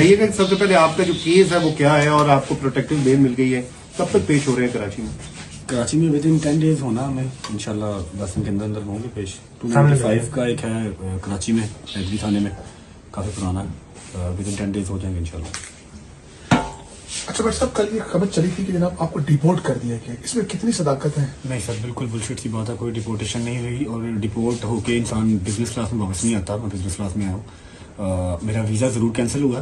بتائیے کہ سب سے پہلے آپ کا جو کیس ہے وہ کیا ہے اور آپ کو پروٹیکٹیو بیل مل گئی ہے، کب تک پیش ہو رہے ہیں کراچی میں؟ کراچی میں ود ان 10 days ہونا ہمیں انشاءاللہ 10 دن کے اندر اندر ہوں گے پیش. 295 کا ایک ہے کراچی میں ایگری تھانے میں، کافی پرانا ہے، ود ان 10 days ہو جائیں گے انشاءاللہ. اچھا بٹ صاحب کل یہ خبر چلی تھی کہ جناب آپ کو ڈیپورٹ کر دیا گیا، اس میں کتنی صداقت ہے؟ نہیں سر، بالکل بلشٹ سی بات ہے، کوئی ڈیپورٹیشن نہیں ہوئی اور ڈیپورٹ ہو کے انسان بزنس کلاس میں واپس نہیں آتا. میں بزنس کلاس میں آیا ہوں. میرا ویزا ضرور کینسل ہوا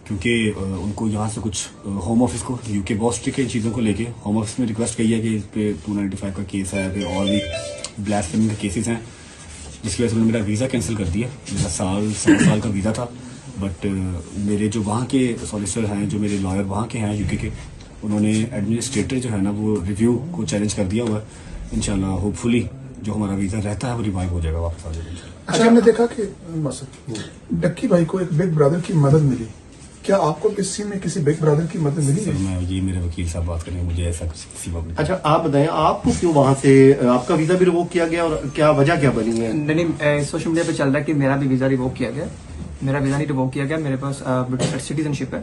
کیونکہ ان کو یہاں سے کچھ ہوم آفس کو یو کے بہت اسٹرکٹ ہے ان چیزوں کو لے کے. ہوم آفس میں ریکویسٹ کی ہے کہ اس پہ 295 کا کیس ہے، پھر اور بھی بلاسفیمی کے کیسز ہیں، جس کی وجہ سے انہوں نے میرا ویزا کینسل کر دیا. میرا سال کا ویزا تھا، بٹ میرے جو وہاں کے سالیسیٹر ہیں، جو میرے لائر وہاں کے ہیں یو کے، انہوں نے ایڈمنسٹریٹر جو ہے نا وہ ریویو کو چیلنج کر دیا ہوا ہے. انشاءاللہ ہوپ فلی جو ہمارا ویزا رہتا ہے وہ ریوائیو ہو جائے گا، واپس آ جائے گا. اچھا ہم نے دیکھا کہ ڈکی بھائی کو ایک بگ برادر کی مدد ملی، کیا آپ کو کسی میں کسی بگ برادر کی مدد ملی ہے؟ میں یہ میرے وکیل صاحب بات کریں، مجھے ایسا کسی وقت. اچھا آپ بتائیں، آپ کو کیوں وہاں سے آپ کا ویزا بھی ریووک کیا گیا اور کیا وجہ کیا بنی ہے؟ نہیں، سوشل میڈیا پہ چل رہا ہے کہ میرا بھی ویزا ریووک کیا گیا. میرا ویزا نہیں ریووک کیا گیا، میرے پاس برٹش سٹیزن شپ ہے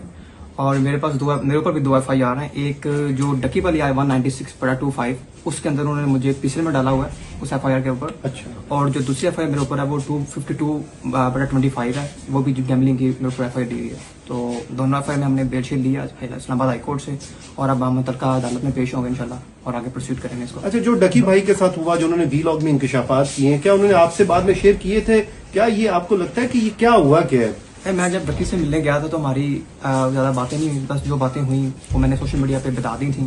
اور میرے پاس میرے اوپر بھی 2 FIR ہیں. ایک جو ڈکی والی آئی 196/25 اس کے اندر انہوں نے مجھے پیسل میں ڈالا ہوا ہے اس FIR کے اوپر. اچھا. اور جو دوسری FIR میرے اوپر ہے وہ 252/25 ہے، وہ بھی گیملنگ کی میرے اوپر FIR دی ہوئی ہے. تو دونوں FIR میں ہم نے بیل شیل لیا اسلام آباد ہائی کورٹ سے اور اب ہم متعلقہ عدالت میں پیش ہوں گے انشاءاللہ اور آگے پروسیڈ کریں گے اس کو. اچھا، جو ڈکی بھائی کے ساتھ ہوا، جو انہوں نے وی لاگ میں انکشافات کیے ہیں، کیا انہوں نے آپ سے بعد میں شیئر کیے تھے؟ کیا یہ آپ کو لگتا ہے کہ یہ کیا ہوا کیا ہے؟ میں جب ڈکی سے ملنے گیا تھا تو ہماری زیادہ باتیں نہیں ہوئی، بس جو باتیں ہوئیں وہ میں نے سوشل میڈیا پہ بتا دی تھیں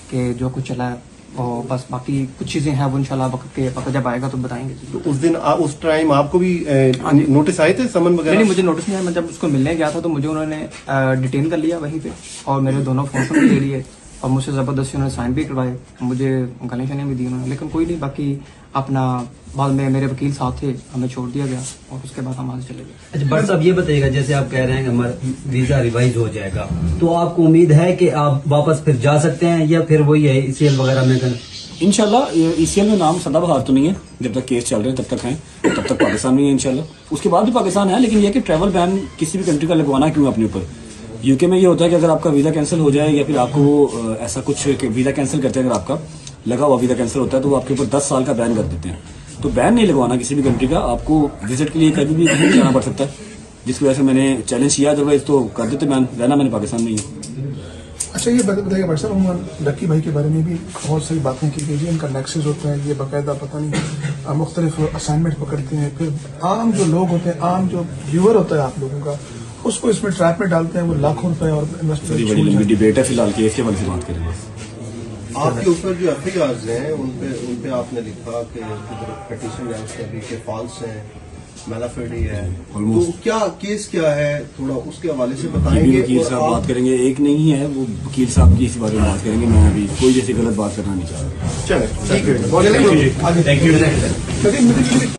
کہ جو کچھ چلا ہے، اور بس باقی کچھ چیزیں ہیں وہ انشاءاللہ وقت جب آئے گا تو بتائیں گے. تو اس دن اس ٹائم آپ کو بھی نوٹس آئے تھے، سمن وغیرہ؟ نہیں، مجھے نوٹس نہیں آیا. میں جب اس کو ملنے گیا تھا تو مجھے انہوں نے ڈیٹین کر لیا وہیں پہ اور میرے دونوں فون بھی لے لیے اور مجھ سے زبردستی انہوں نے سائن بھی کروائے، مجھے گالیاں شالیاں بھی دی انہوں نے. لیکن کوئی نہیں، باقی اپنا بعد میں میرے وکیل صاحب تھے، ہمیں چھوڑ دیا گیا اور اس کے بعد ہم وہاں سے چلے گئے. اچھا بٹ صاحب یہ بتائیے گا، جیسے آپ کہہ رہے ہیں کہ ہمارا ویزا ریوائز ہو جائے گا تو آپ کو امید ہے کہ آپ واپس پھر جا سکتے ہیں یا پھر وہی ہے ECL وغیرہ میں انشاءاللہ ECL میں نام سدا بہار تو نہیں ہے، جب تک کیس چل رہے ہیں تب تک ہیں، تب تک پاکستان میں ہے انشاءاللہ. اس کے بعد بھی پاکستان ہے، لیکن یہ کہ ٹریول بین کسی بھی کنٹری کا لگوانا کیوں اپنے اوپر. UK میں یہ ہوتا ہے کہ اگر آپ کا ویزا کینسل ہو جائے یا پھر آپ کو ایسا کچھ کہ ویزا کینسل کرتے ہیں، اگر آپ کا لگا ہوا ویزا کینسل ہوتا ہے تو وہ آپ کے اوپر 10 سال کا بین کر دیتے ہیں. تو بین نہیں لگوانا کسی بھی کنٹری کا، آپ کو وزٹ کے لیے کبھی بھی نہیں جانا پڑ سکتا ہے، جس کی وجہ سے میں نے چیلنج کیا. ادروائز تو کر دیتے بین، رہنا میں نے پاکستان میں ہی ہے. اچھا یہ بتائیے بٹ صاحب، ڈکی بھائی کے بارے میں بھی بہت ساری باتیں کی گئی، ان کا نیکسس ہوتا ہے، یہ باقاعدہ پتہ نہیں مختلف اسائنمنٹ پکڑتے ہیں، پھر عام جو لوگ ہوتے ہیں، عام جو ویور ہوتا ہے آپ لوگوں کا، اس کو اس میں ٹریپ میں ڈالتے ہیں، وہ لاکھوں روپے اور بڑی لمبی ڈبیٹ ہے، فی الحال کیس کے بارے سے بات کریں گے. آپ کے اوپر جو FIRs ہیں ان پہ آپ نے لکھا کہ پٹیشن ہے اس کا بھی کہ فالس ہے، میلافیڈی ہے، تو کیا کیس کیا ہے، تھوڑا اس کے حوالے سے بتائیں گے. وکیل صاحب بات کریں گے، ایک نہیں ہے وہ وکیل صاحب کی اس بارے میں بات کریں گے. میں ابھی کوئی جیسی غلط بات کرنا نہیں چاہ رہا. چلیں ٹھیک ہے.